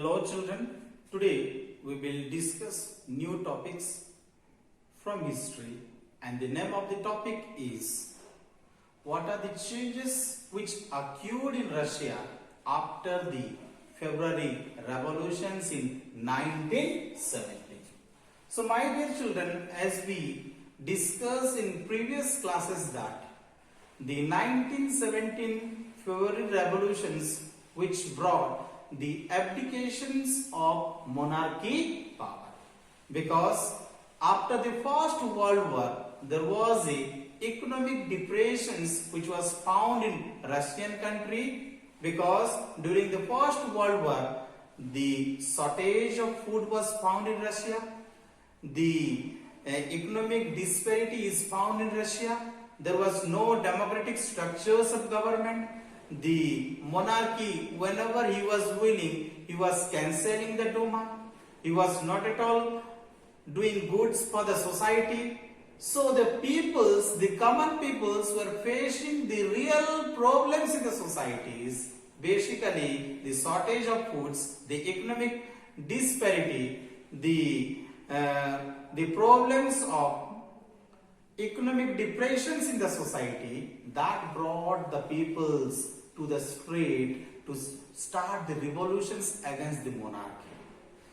Hello children, today we will discuss new topics from history and the name of the topic is what are the changes which occurred in Russia after the February revolutions in 1917. So my dear children, as we discussed in previous classes that the 1917 February revolutions which brought the abdications of monarchy power, because after the First World War there was a economic depressions which was found in Russian country, because during the First World War the shortage of food was found in Russia, the economic disparity is found in Russia, there was no democratic structures of government. The monarchy, whenever he was willing, he was cancelling the Duma. He was not at all doing goods for the society. So the peoples, the common peoples were facing the real problems in the societies. Basically, the shortage of foods, the economic disparity, the problems of economic depressions in the society, that brought the peoples to the street to start the revolutions against the monarchy.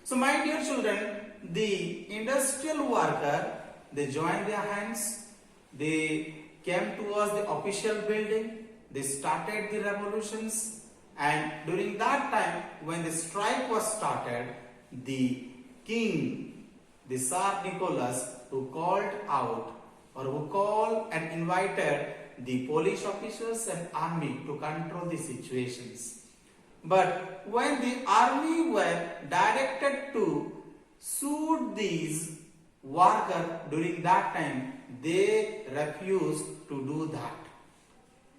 So my dear children, the industrial worker, they joined their hands, they came towards the official building, they started the revolutions, and during that time when the strike was started, the king, the Tsar Nicholas, who called out or who called and invited the police officers and army to control the situations. But when the army were directed to shoot these workers during that time, they refused to do that.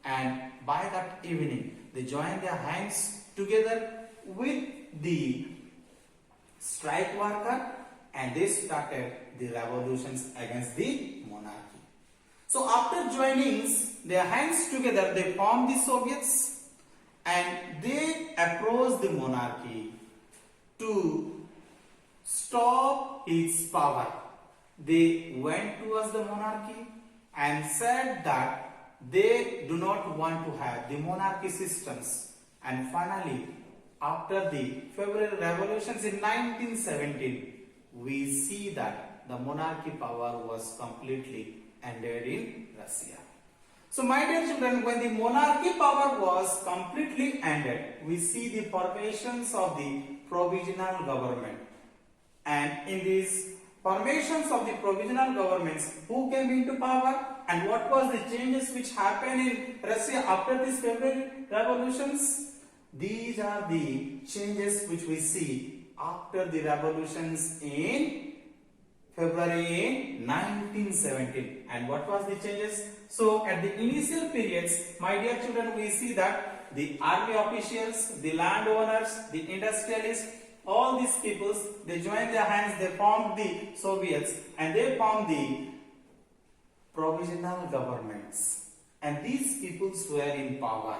And by that evening, they joined their hands together with the strike worker and they started the revolutions against the monarchy. So after joining their hands together, they formed the Soviets and they approached the monarchy to stop its power. They went towards the monarchy and said that they do not want to have the monarchy systems. And finally, after the February revolutions in 1917, we see that the monarchy power was completely ended in Russia. So my dear children, when the monarchy power was completely ended, we see the formations of the provisional government. And in these formations of the provisional governments, who came into power and what was the changes which happened in Russia after these February revolutions? These are the changes which we see after the revolutions in February 1917. And what was the changes? So at the initial periods, my dear children, we see that the army officials, the landowners, the industrialists, all these peoples, they joined their hands, they formed the Soviets and they formed the provisional governments. And these peoples were in power.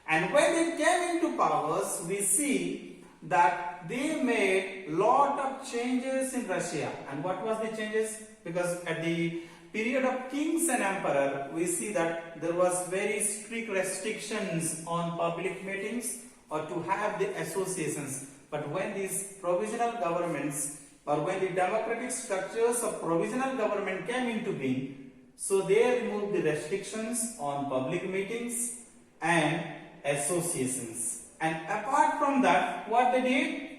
And when they came into powers, we see that they made lot of changes in Russia. And what was the changes? Because at the period of kings and emperor, we see that there was very strict restrictions on public meetings or to have the associations. But when these provisional governments or when the democratic structures of provisional government came into being, so they removed the restrictions on public meetings and associations. And apart from that, what they did?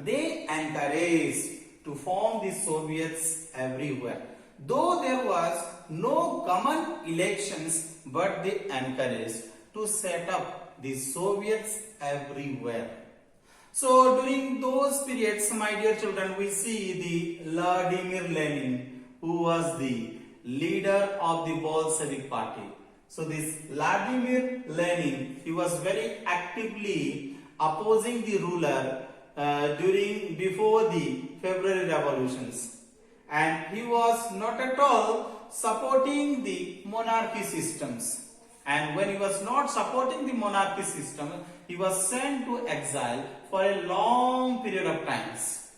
They encouraged to form the Soviets everywhere. Though there was no common elections, but they encouraged to set up the Soviets everywhere. So during those periods, my dear children, we see the Vladimir Lenin, who was the leader of the Bolshevik party. So this Vladimir Lenin, he was very actively opposing the ruler before the February revolutions, and he was not at all supporting the monarchy systems. And when he was not supporting the monarchy system, he was sent to exile for a long period of times.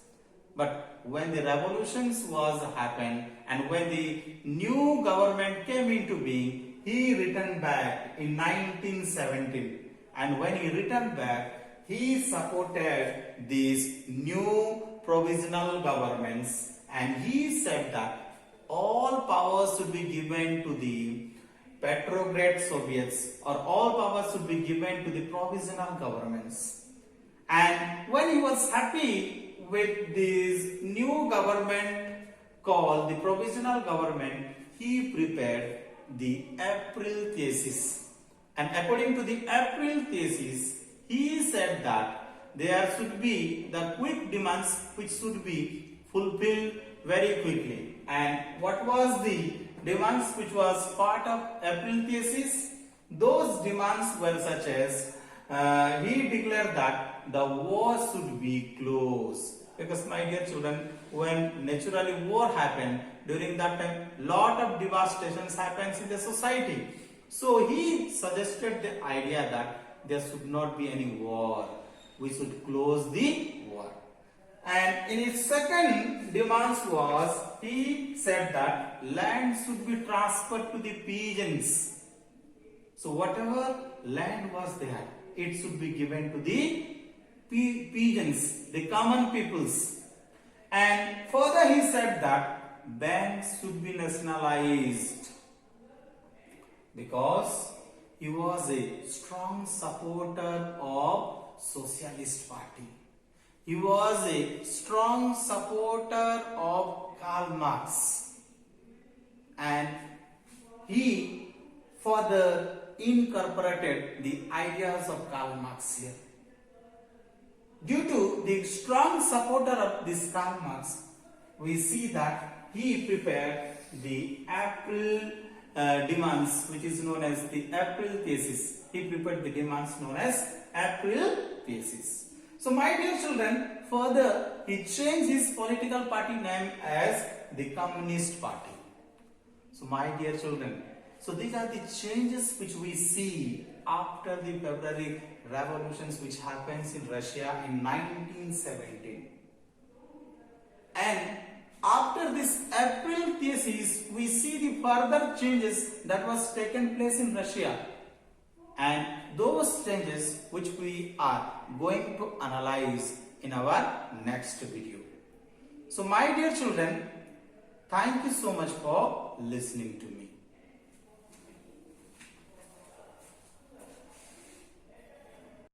But when the revolutions was happened and when the new government came into being, he returned back in 1917. And when he returned back, he supported these new provisional governments, and he said that all powers should be given to the Petrograd Soviets, or all powers should be given to the provisional governments. And when he was happy with this new government called the provisional government, he prepared the April thesis. And according to the April thesis, he said that there should be the quick demands which should be fulfilled very quickly. And what was the demands which was part of April thesis? Those demands were such as he declared that the war should be closed. Because my dear children, when naturally war happened, during that time lot of devastations happens in the society. So he suggested the idea that there should not be any war. We should close the war. And in his second demands was, he said that land should be transferred to the peasants. So whatever land was there, it should be given to the peasants, the common peoples. And further he said that banks should be nationalized, because he was a strong supporter of Socialist Party. He was a strong supporter of Karl Marx, and he further incorporated the ideas of Karl Marx here. Due to the strong supporter of this Karl Marx, we see that he prepared the April demands, which is known as the April thesis. He prepared the demands known as April thesis. So my dear children, further he changed his political party name as the Communist Party. So my dear children, so these are the changes which we see after the February revolutions which happens in Russia in 1917. And after this April thesis, we see the further changes that was taken place in Russia, and those changes which we are going to analyze in our next video. So my dear children, thank you so much for listening to me.